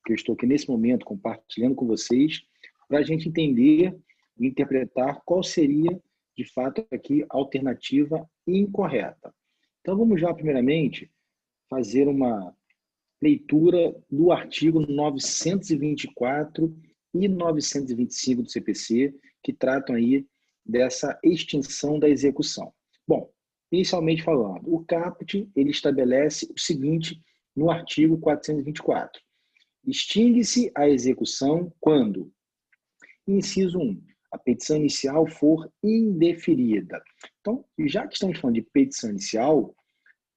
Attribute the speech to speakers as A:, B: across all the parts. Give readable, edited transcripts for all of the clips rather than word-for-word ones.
A: que eu estou aqui nesse momento compartilhando com vocês, para a gente entender e interpretar qual seria, de fato, aqui a alternativa incorreta. Então, vamos já, primeiramente, fazer uma leitura do artigo 924 e 925 do CPC, que tratam aí dessa extinção da execução. Bom, inicialmente falando, o caput ele estabelece o seguinte no artigo 424. Extingue-se a execução quando, inciso 1, a petição inicial for indeferida. Então, já que estamos falando de petição inicial,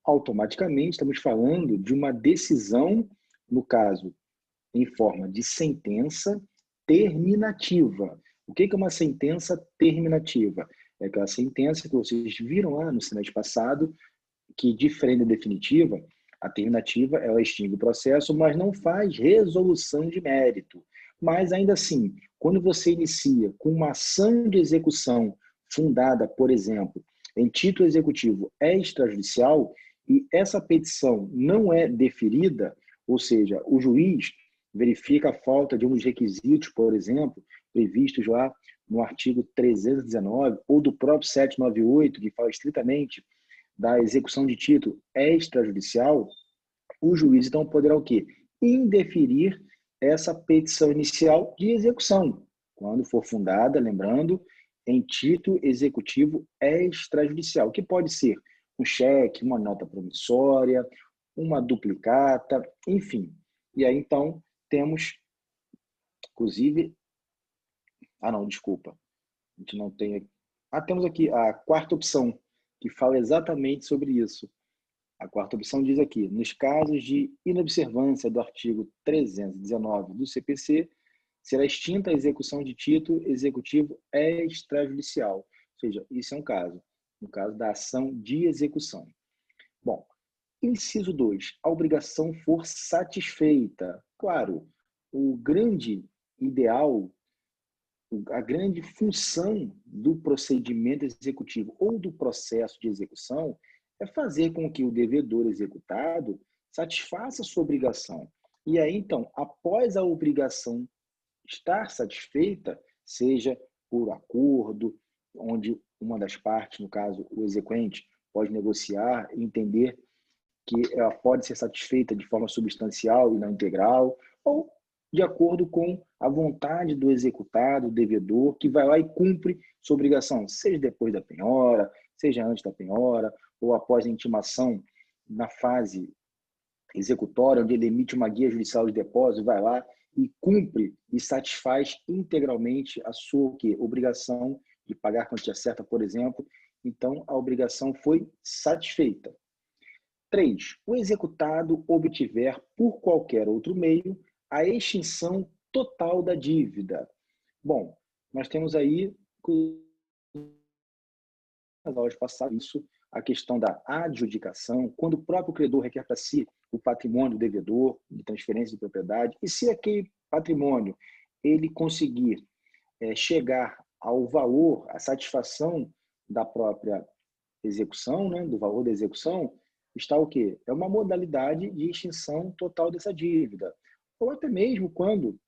A: automaticamente estamos falando de uma decisão, no caso, em forma de sentença terminativa. O que é uma sentença terminativa? É aquela sentença que vocês viram lá no semestre passado, que, diferente da definitiva, a terminativa ela extingue o processo, mas não faz resolução de mérito. Mas, ainda assim, quando você inicia com uma ação de execução fundada, por exemplo, em título executivo extrajudicial, e essa petição não é deferida, ou seja, o juiz verifica a falta de um dos requisitos, por exemplo, previstos lá no artigo 319, ou do próprio 798, que fala estritamente da execução de título extrajudicial, o juiz então poderá o quê? Indeferir essa petição inicial de execução, quando for fundada, lembrando, em título executivo extrajudicial, que pode ser um cheque, uma nota promissória, uma duplicata, enfim. E aí, então, temos, inclusive... desculpa. A gente não tem... temos aqui a quarta opção, que fala exatamente sobre isso. A quarta opção diz aqui, nos casos de inobservância do artigo 319 do CPC, será extinta a execução de título executivo extrajudicial. Ou seja, isso é um caso, no caso da ação de execução. Bom, inciso 2, a obrigação for satisfeita. Claro, o grande ideal, a grande função do procedimento executivo ou do processo de execução é fazer com que o devedor executado satisfaça a sua obrigação. E aí, então, após a obrigação estar satisfeita, seja por acordo, onde uma das partes, no caso o exequente, pode negociar e entender que ela pode ser satisfeita de forma substancial e não integral, ou de acordo com a vontade do executado, do devedor, que vai lá e cumpre sua obrigação, seja depois da penhora, seja antes da penhora, ou após a intimação na fase executória, onde ele emite uma guia judicial de depósito, vai lá e cumpre e satisfaz integralmente a sua obrigação de pagar a quantia certa, por exemplo. Então, a obrigação foi satisfeita. 3. O executado obtiver, por qualquer outro meio, a extinção total da dívida. Bom, nós temos aí, nas aulas passadas, isso, a questão da adjudicação, quando o próprio credor requer para si o patrimônio do devedor, de transferência de propriedade, e se aquele patrimônio ele conseguir chegar ao valor, à satisfação da própria execução, né, do valor da execução, está o quê? É uma modalidade de extinção total dessa dívida. Ou até mesmo quando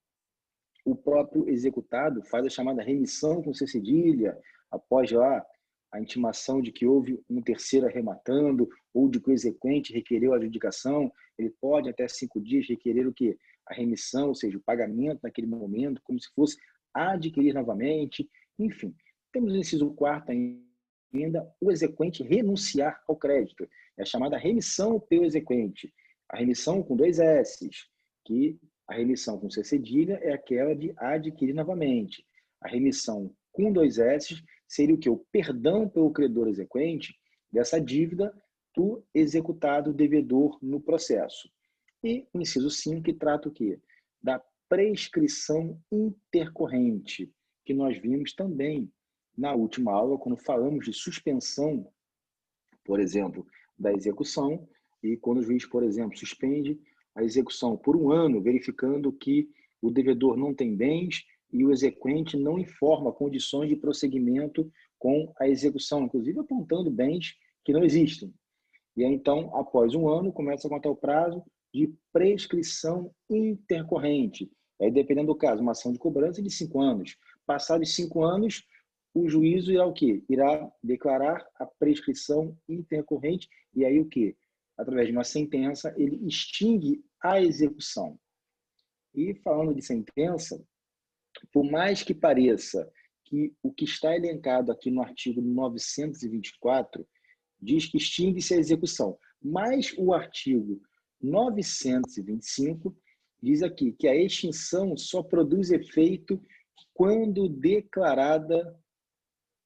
A: o próprio executado faz a chamada remissão com cedilha, após lá a intimação de que houve um terceiro arrematando, ou de que o exequente requereu a adjudicação, ele pode até 5 dias requerer o quê? A remissão, ou seja, o pagamento naquele momento, como se fosse adquirir novamente. Enfim, temos no inciso 4 ainda o exequente renunciar ao crédito. É a chamada remissão pelo exequente. A remissão com 2 S's, que a remissão com C cedilha é aquela de adquirir novamente. A remissão com 2 S's seria o que? O perdão pelo credor exequente dessa dívida do executado devedor no processo. E o inciso 5, que trata o quê? Da prescrição intercorrente, que nós vimos também na última aula, quando falamos de suspensão, por exemplo, da execução, e quando o juiz, por exemplo, suspende a execução por 1 ano, verificando que o devedor não tem bens e o exequente não informa condições de prosseguimento com a execução, inclusive apontando bens que não existem. E aí, então, após 1 ano, começa a contar o prazo, de prescrição intercorrente. Aí, dependendo do caso, uma ação de cobrança de 5 anos. Passados 5 anos, o juízo irá o quê? Irá declarar a prescrição intercorrente e aí o quê? Através de uma sentença, ele extingue a execução. E falando de sentença, por mais que pareça que o que está elencado aqui no artigo 924 diz que extingue-se a execução, mas o artigo 925 diz aqui que a extinção só produz efeito quando declarada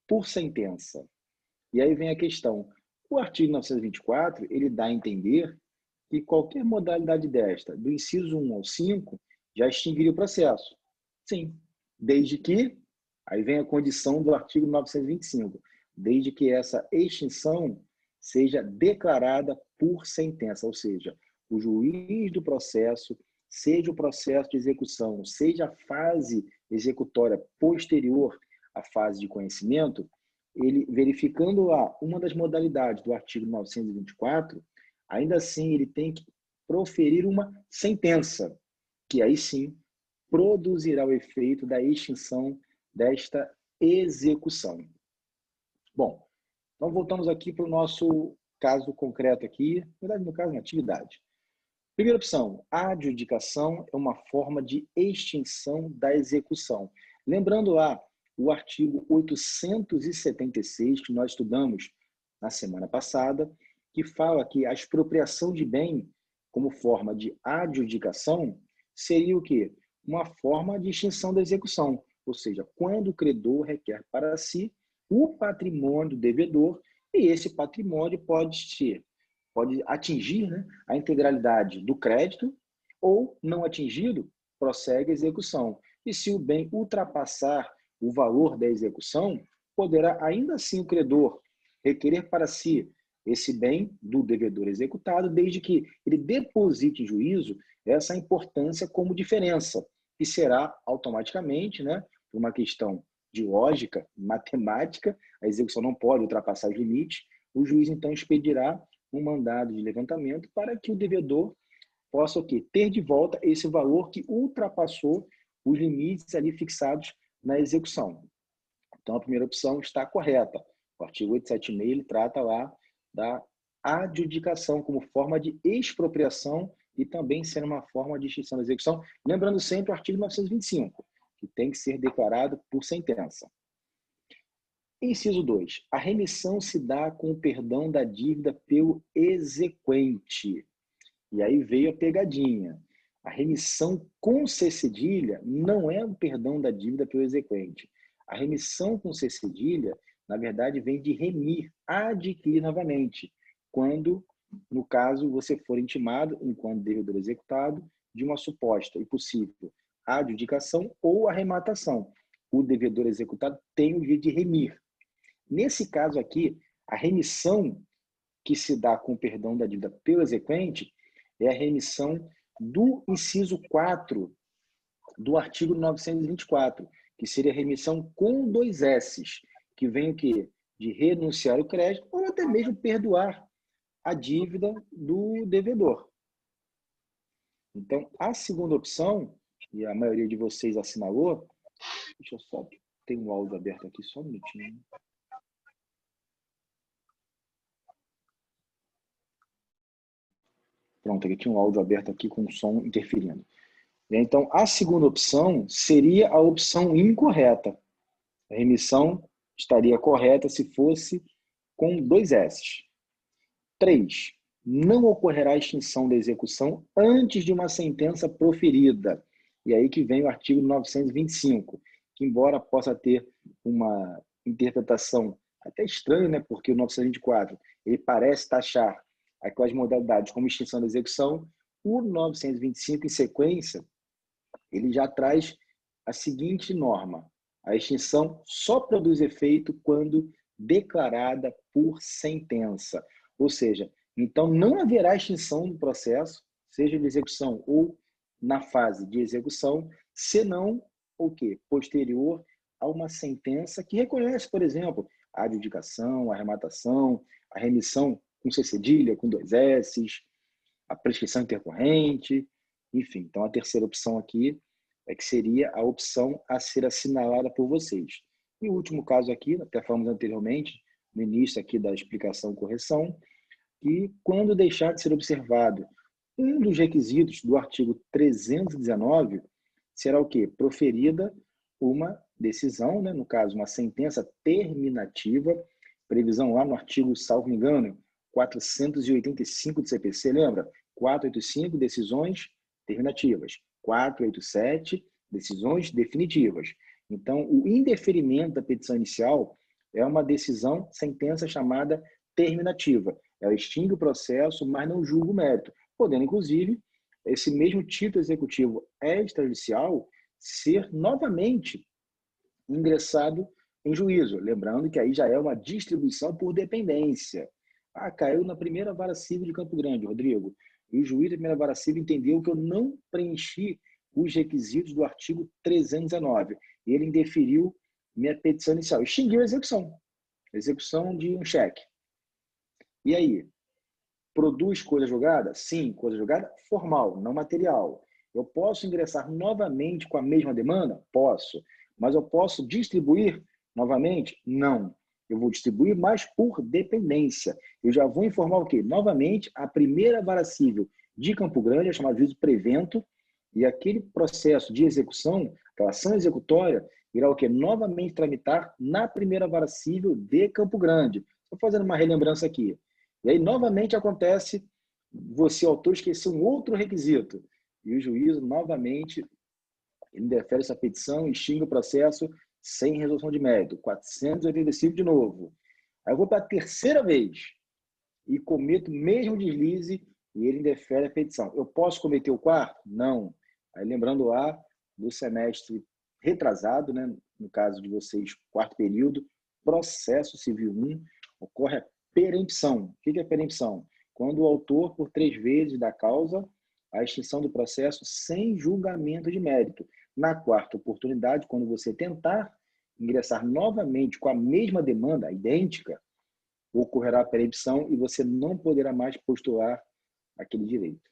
A: por sentença. E aí vem a questão. O artigo 924, ele dá a entender que qualquer modalidade desta, do inciso 1 ao 5, já extinguiria o processo. Sim, desde que, aí vem a condição do artigo 925, desde que essa extinção seja declarada por sentença, ou seja, o juiz do processo, seja o processo de execução, seja a fase executória posterior à fase de conhecimento, ele verificando lá uma das modalidades do artigo 924, ainda assim ele tem que proferir uma sentença, que aí sim produzirá o efeito da extinção desta execução. Bom, então voltamos aqui para o nosso caso concreto aqui, na verdade, no caso, na atividade. Primeira opção, a adjudicação é uma forma de extinção da execução. Lembrando lá o artigo 876, que nós estudamos na semana passada, que fala que a expropriação de bem como forma de adjudicação seria o quê? Uma forma de extinção da execução, ou seja, quando o credor requer para si o patrimônio do devedor e esse patrimônio pode atingir, né, a integralidade do crédito ou, não atingido, prossegue a execução. E se o bem ultrapassar o valor da execução, poderá ainda assim o credor requerer para si esse bem do devedor executado, desde que ele deposite em juízo essa importância como diferença, que será automaticamente, né, por uma questão de lógica, matemática, a execução não pode ultrapassar os limites, o juiz então expedirá um mandado de levantamento para que o devedor possa o quê? Ter de volta esse valor que ultrapassou os limites ali fixados na execução. Então, a primeira opção está correta. O artigo 876 ele trata lá da adjudicação como forma de expropriação e também sendo uma forma de extinção da execução. Lembrando sempre o artigo 925, que tem que ser declarado por sentença. Inciso 2. A remissão se dá com o perdão da dívida pelo exequente. E aí veio a pegadinha. A remissão com C cedilha não é o perdão da dívida pelo exequente. A remissão com C cedilha, na verdade, vem de remir, adquirir novamente, quando, no caso, você for intimado, enquanto devedor executado, de uma suposta e possível adjudicação ou arrematação. O devedor executado tem o direito de remir. Nesse caso aqui, a remissão que se dá com o perdão da dívida pelo exequente é a remissão do inciso 4 do artigo 924, que seria a remissão com 2 S's, que vem o quê? De renunciar o crédito ou até mesmo perdoar a dívida do devedor. Então, a segunda opção, e a maioria de vocês assinalou, deixa eu só, tem um áudio aberto aqui, só um minutinho. Pronto, aqui tinha um áudio aberto aqui com o som interferindo. Então, a segunda opção seria a opção incorreta. A remissão estaria correta se fosse com 2 S's. 3. Não ocorrerá extinção da execução antes de uma sentença proferida. E aí que vem o artigo 925, que embora possa ter uma interpretação até estranha, né? Porque o 924 ele parece taxar aquelas modalidades como extinção da execução, o 925 em sequência ele já traz a seguinte norma: a extinção só produz efeito quando declarada por sentença. Ou seja, então não haverá extinção do processo, seja de execução ou na fase de execução, senão o quê? Posterior a uma sentença que reconhece, por exemplo, a adjudicação, a arrematação, a remissão com C cedilha, com 2 S's. a prescrição intercorrente, enfim. Então, a terceira opção aqui é que seria a opção a ser assinalada por vocês. E o último caso aqui, até falamos anteriormente, no início aqui da explicação e correção, que quando deixar de ser observado um dos requisitos do artigo 319, será o quê? Proferida uma decisão, né? No caso, uma sentença terminativa, previsão lá no artigo, salvo me engano, 485 do CPC, lembra? 485, decisões terminativas. 487, decisões definitivas. Então, o indeferimento da petição inicial é uma decisão, sentença chamada terminativa. Ela extingue o processo, mas não julga o mérito, podendo, inclusive, esse mesmo título executivo extrajudicial ser novamente ingressado em juízo. Lembrando que aí já é uma distribuição por dependência. Ah, caiu na primeira vara civil de Campo Grande, Rodrigo, e o juiz da primeira vara civil entendeu que eu não preenchi os requisitos do artigo 319. Ele indeferiu minha petição inicial, extinguiu a execução de um cheque. E aí? Produz coisa julgada? Sim, coisa julgada formal, não material. Eu posso ingressar novamente com a mesma demanda? Posso. Mas eu posso distribuir novamente? Não. Eu vou distribuir, mas por dependência. Eu já vou informar o quê? Novamente, a primeira vara civil de Campo Grande, é chamado juízo prevento, e aquele processo de execução, aquela ação executória, irá o quê? Novamente tramitar na primeira vara civil de Campo Grande. Estou fazendo uma relembrança aqui. E aí, novamente, acontece, você, autor, esqueceu um outro requisito. E o juízo, novamente, ele defere essa petição e extingue o processo sem resolução de mérito. 485 de novo. Aí eu vou para a terceira vez e cometo o mesmo deslize e ele indefere a petição. Eu posso cometer o quarto? Não. Aí, lembrando lá do semestre retrasado, né, no caso de vocês, quarto período, processo civil 1, ocorre a perempção. O que é perempção? Quando o autor, por 3 vezes, dá causa à extinção do processo sem julgamento de mérito. Na quarta oportunidade, quando você tentar ingressar novamente com a mesma demanda, idêntica, ocorrerá a perempção e você não poderá mais postular aquele direito.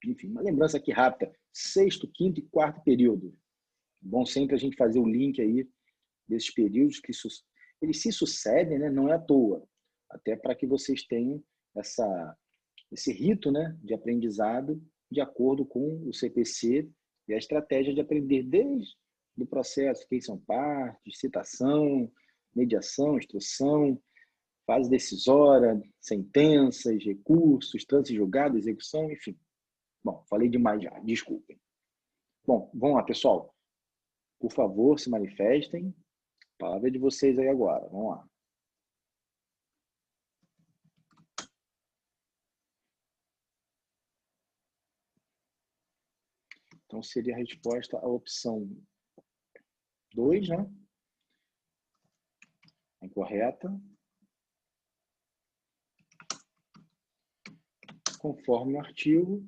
A: Enfim, uma lembrança aqui rápida, sexto, quinto e quarto período. Bom sempre a gente fazer o link aí desses períodos que eles se sucedem, né? Não é à toa, até para que vocês tenham esse rito, né, de aprendizado de acordo com o CPC e a estratégia de aprender desde o processo, quem são partes, citação, mediação, instrução, fase decisória, sentenças, recursos, trânsito julgado, execução, enfim. Bom, falei demais já, desculpem. Bom, vamos lá, pessoal. Por favor, se manifestem. A palavra é de vocês aí agora. Vamos lá. Então, seria a resposta à opção 2, né? Incorreta. Conforme o artigo,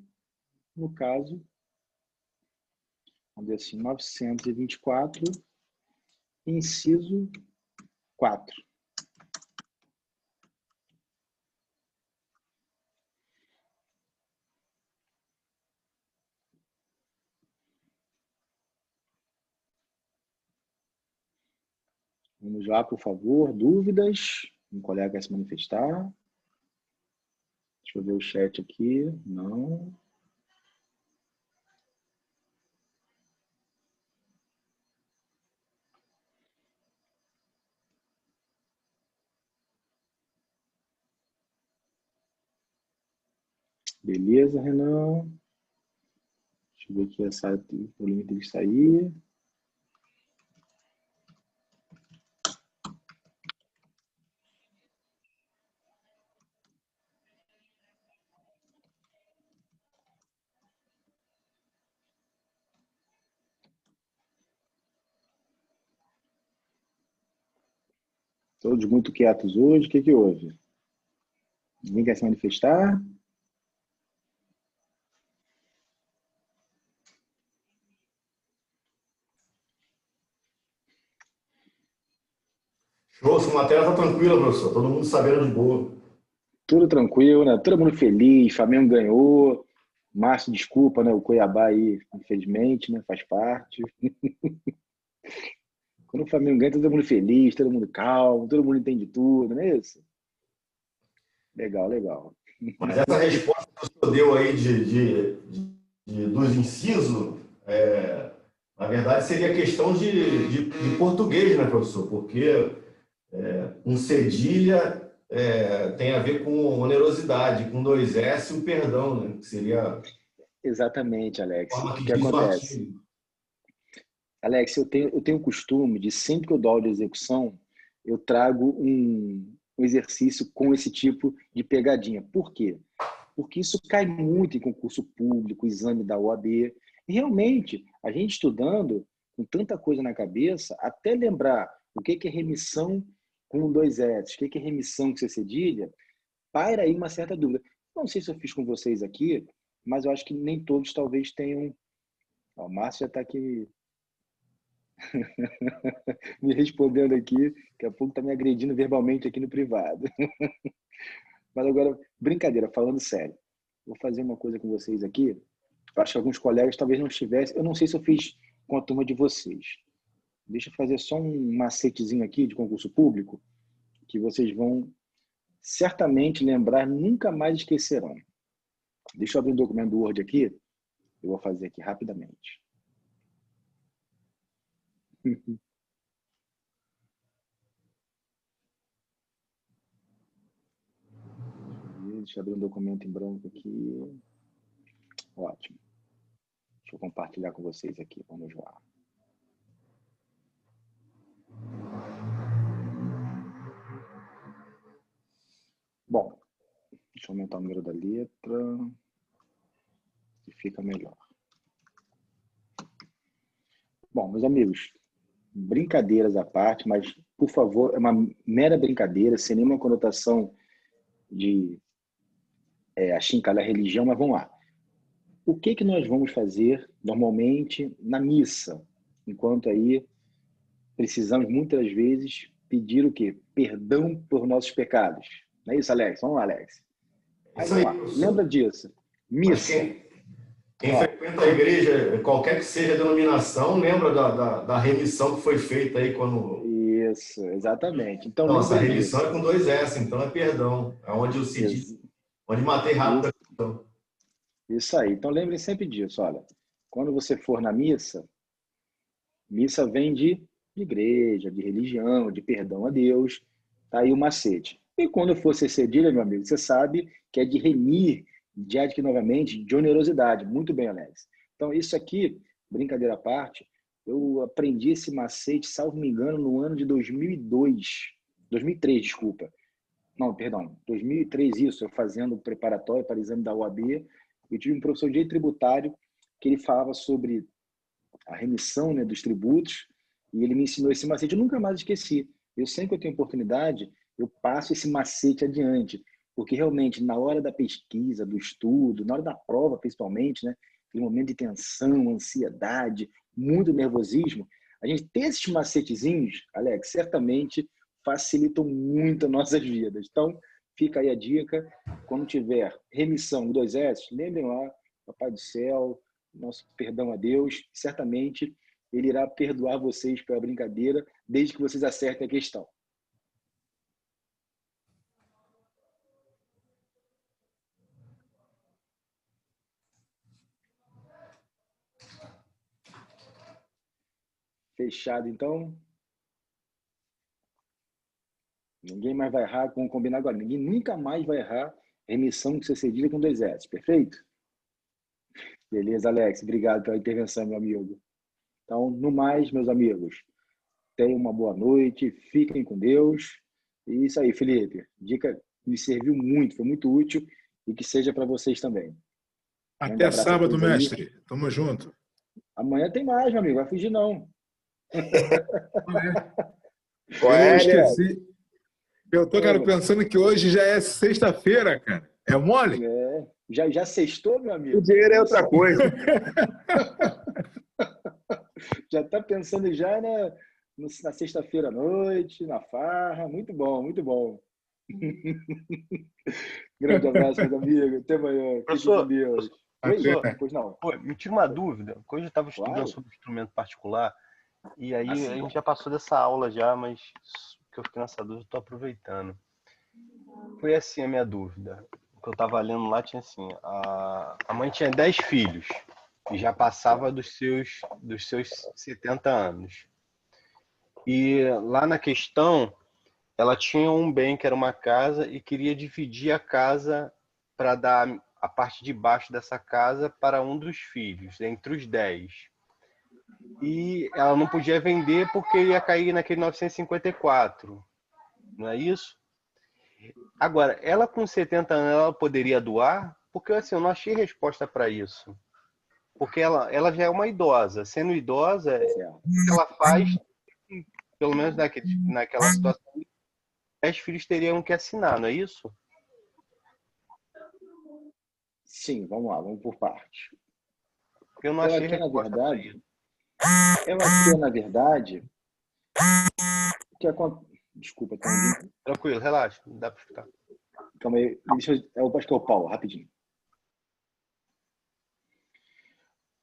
A: no caso, vamos dizer assim, 924, inciso 4. Vamos lá, por favor. Dúvidas? Um colega quer se manifestar? Deixa eu ver o chat aqui. Não. Beleza, Renan. Deixa eu ver aqui o limite de sair. Todos muito quietos hoje. O que houve? Ninguém quer se manifestar?
B: Show, essa matéria tá tranquila, professor. Todo mundo sabendo de boa.
A: Tudo tranquilo, né? Todo mundo feliz, Flamengo ganhou. Márcio, desculpa, né? O Cuiabá aí, infelizmente, né? Faz parte. Quando o Flamengo ganha, todo mundo feliz, todo mundo calmo, todo mundo entende tudo, não é isso? Legal, legal.
B: Mas essa resposta que o senhor deu aí dos incisos, na verdade, seria questão de português, né, professor? Porque um cedilha tem a ver com onerosidade, com dois S e o perdão, né? Que seria a
A: Exatamente, Alex.
B: forma
A: O
B: que
A: que
B: diz o
A: acontece?
B: artigo.
A: Alex, eu tenho o costume de, sempre que eu dou aula de execução, eu trago um exercício com esse tipo de pegadinha. Por quê? Porque isso cai muito em concurso público, exame da OAB. E realmente, a gente estudando, com tanta coisa na cabeça, até lembrar o que é remissão com dois S, o que é remissão com C cedilha, paira aí uma certa dúvida. Não sei se eu fiz com vocês aqui, mas eu acho que nem todos talvez tenham. Ó, o Márcio já está aqui me respondendo aqui, daqui a pouco está me agredindo verbalmente aqui no privado. Mas agora, brincadeira, falando sério, vou fazer uma coisa com vocês aqui. Acho que alguns colegas talvez não estivessem. Eu não sei se eu fiz com a turma de vocês. Deixa eu fazer só um macetezinho aqui de concurso público, que vocês vão certamente lembrar, nunca mais esquecerão. Deixa eu abrir um documento do Word aqui. Eu vou fazer aqui rapidamente. Deixa eu abrir um documento em branco aqui. Ótimo. Deixa eu compartilhar com vocês aqui. Vamos lá. Bom, deixa eu aumentar o número da letra e fica melhor. Bom, meus amigos, brincadeiras à parte, mas, por favor, é uma mera brincadeira, sem nenhuma conotação de achincalhar a religião, mas vamos lá. O que nós vamos fazer normalmente na missa, enquanto aí precisamos muitas vezes pedir o quê? Perdão por nossos pecados. Não é isso, Alex? Vamos lá, Alex. Aí
B: Isso
A: vamos
B: aí,
A: lá.
B: professor.
A: Lembra disso?
B: Mas
A: Missa.
B: quem
A: Ó,
B: frequenta a igreja, qualquer que seja a denominação, lembra da remissão que foi feita aí quando.
A: isso, exatamente. Então
B: Não, essa
A: lembrem
B: remissão é
A: disso.
B: com dois S, então é perdão. É onde eu cedi,
A: Ex
B: onde matei rápido a
A: isso,
B: questão.
A: isso aí. Então lembrem sempre disso. Olha, quando você for na missa, missa vem de igreja, de religião, de perdão a Deus. Tá aí o macete. E quando for ser cedilha, meu amigo, você sabe que é de remir, de adquirir novamente, de onerosidade. Muito bem, Alex. Então, isso aqui, brincadeira à parte, eu aprendi esse macete, salvo me engano, no ano de 2002. 2003, desculpa. Não, perdão, 2003 isso, eu fazendo o preparatório para o exame da OAB. Eu tive um professor de direito tributário que ele falava sobre a remissão, né, dos tributos, e ele me ensinou esse macete, eu nunca mais esqueci. Eu sempre que eu tenho oportunidade, eu passo esse macete adiante, porque realmente na hora da pesquisa, do estudo, na hora da prova principalmente, né, aquele momento de tensão, ansiedade, muito nervosismo, a gente ter esses macetezinhos, Alex, certamente facilitam muito as nossas vidas. Então, fica aí a dica, quando tiver remissão, dois S, lembrem lá, Papai do Céu, nosso perdão a Deus, certamente ele irá perdoar vocês pela brincadeira, desde que vocês acertem a questão. Fechado, então? Ninguém mais vai errar, vamos combinar agora. Ninguém nunca mais vai errar remissão que você cedilha com dois S, perfeito? Beleza, Alex. Obrigado pela intervenção, meu amigo. Então, no mais, meus amigos, tenham uma boa noite, fiquem com Deus. E isso aí, Felipe. Dica me serviu muito, foi muito útil e que seja para vocês também. Grande
C: Até
A: abraço a
C: sábado,
A: todos aí.
C: mestre. Tamo junto.
A: Amanhã tem mais, meu amigo. Vai fugir, não.
D: Qual
C: Eu
D: é, Léo?
C: esqueci. Eu tô, cara, pensando que hoje já é sexta-feira, cara. É mole?
A: Já sextou, meu
D: O
A: amigo?
D: dinheiro é
A: Isso.
D: outra coisa.
A: Já está pensando já na sexta-feira à noite, na farra. Muito bom, muito bom. Grande abraço, meu amigo. Até amanhã. Fique
D: Professor,
A: com Deus.
D: professor,
A: Oi, pois não.
D: pô, me tira uma dúvida. Hoje eu estava estudando
A: Claro.
D: sobre instrumento particular e aí a
A: Assim,
D: gente já passou dessa aula já, mas que eu fiquei nessa dúvida, eu estou aproveitando. Foi assim a minha dúvida. O que eu estava lendo lá tinha assim, a mãe tinha 10 filhos e já passava dos seus 70 anos. E lá na questão, ela tinha um bem que era uma casa e queria dividir a casa para dar a parte de baixo dessa casa para um dos filhos, entre os 10. E ela não podia vender porque ia cair naquele 954, não é isso? Agora, ela com 70 anos, ela poderia doar? Porque assim, eu não achei resposta para isso. Porque ela já é uma idosa. Sendo idosa, o
A: certo.
D: que ela faz, pelo menos naquela situação, 10 filhos teriam que assinar, não é isso?
A: Sim, vamos lá, vamos por parte.
D: Eu não
A: Ela
D: achei
A: quer, na
D: resposta para
A: verdade,
D: isso.
A: o que acontece. Desculpa, tá ouvindo?
D: Tranquilo, relaxa, não dá para escutar.
A: Calma aí, acho que é o Paulo, rapidinho.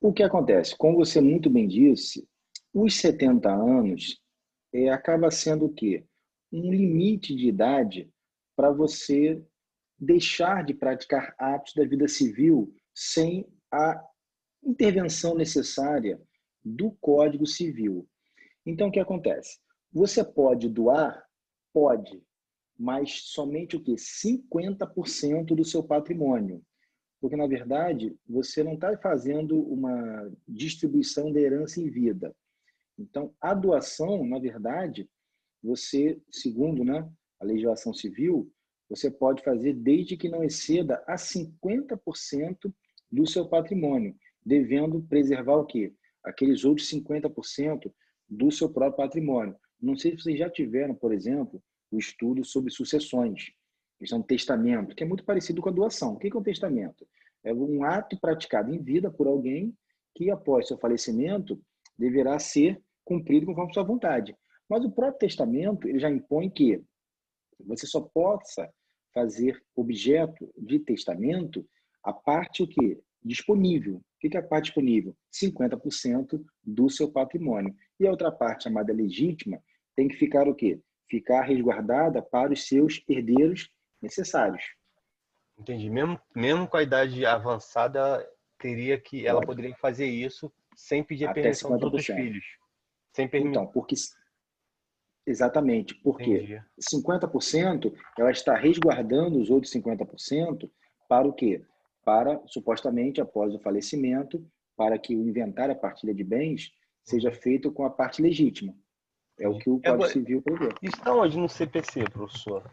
A: O que acontece? Como você muito bem disse, os 70 anos acaba sendo o quê? Um limite de idade para você deixar de praticar atos da vida civil sem a intervenção necessária do Código Civil. Então, o que acontece? Você pode doar? Pode, mas somente o quê? 50% do seu patrimônio. Porque, na verdade, você não está fazendo uma distribuição da herança em vida. Então, a doação, na verdade, você, segundo, né, a legislação civil, você pode fazer desde que não exceda a 50% do seu patrimônio, devendo preservar o quê? Aqueles outros 50% do seu próprio patrimônio. Não sei se vocês já tiveram, por exemplo, o estudo sobre sucessões, questão de testamento, que é muito parecido com a doação. O que é um testamento? É um ato praticado em vida por alguém que, após seu falecimento, deverá ser cumprido conforme sua vontade. Mas o próprio testamento ele já impõe que você só possa fazer objeto de testamento a parte o quê? Disponível. O que é a parte disponível? 50% do seu patrimônio. E a outra parte, chamada legítima, tem que ficar o quê? Ficar resguardada para os seus herdeiros necessários.
D: Entendi. Mesmo com a idade avançada, ela
A: Pode.
D: poderia fazer isso sem pedir a
A: Até
D: permissão dos outros
A: 50%.
D: filhos. Sem permissão.
A: Então, exatamente, porque
D: Entendi.
A: 50% ela está resguardando os outros 50% para o quê? Para, supostamente, após o falecimento, para que o inventário, a partilha de bens, seja feito com a parte legítima. É o que o Código Civil prevê.
D: Isso está onde no CPC, professor?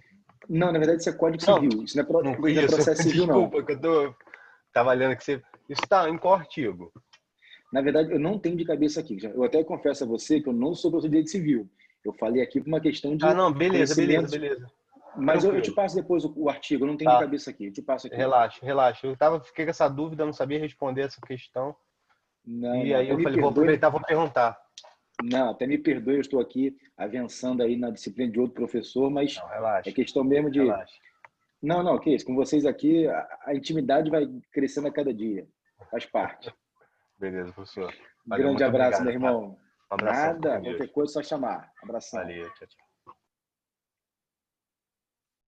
A: Não, na verdade, isso é Código
D: Não,
A: Civil. Isso
D: não
A: não é
D: conheço.
A: processo civil, não.
D: Desculpa, que eu estava lendo que você... Isso está em qual artigo?
A: Na verdade, eu não tenho de cabeça aqui. Eu até confesso a você que eu não sou professor de direito civil. Eu falei aqui por uma questão de
D: Não, beleza.
A: Mas eu te
D: Tranquilo.
A: passo depois o artigo, eu não tenho de
D: Tá.
A: cabeça aqui. Eu te passo aqui.
D: Relaxa. Fiquei com essa dúvida, não sabia responder essa questão.
A: Não,
D: Aí
A: até
D: eu
A: me
D: falei, vou
A: perdoe.
D: aproveitar, vou perguntar.
A: Não, até me perdoe, eu estou aqui avançando aí na disciplina de outro professor, mas
D: Não, relaxa.
A: é questão mesmo de...
D: Relaxa.
A: Não, que isso. Com vocês aqui, a intimidade vai crescendo a cada dia. Faz parte.
D: Beleza, professor. Valeu,
A: Grande
D: muito
A: abraço,
D: obrigado,
A: meu
D: tá?
A: irmão.
D: Um abração, fica
A: Nada,
D: com Deus.
A: qualquer coisa é só chamar. Abração.
D: Valeu, tchau, tchau.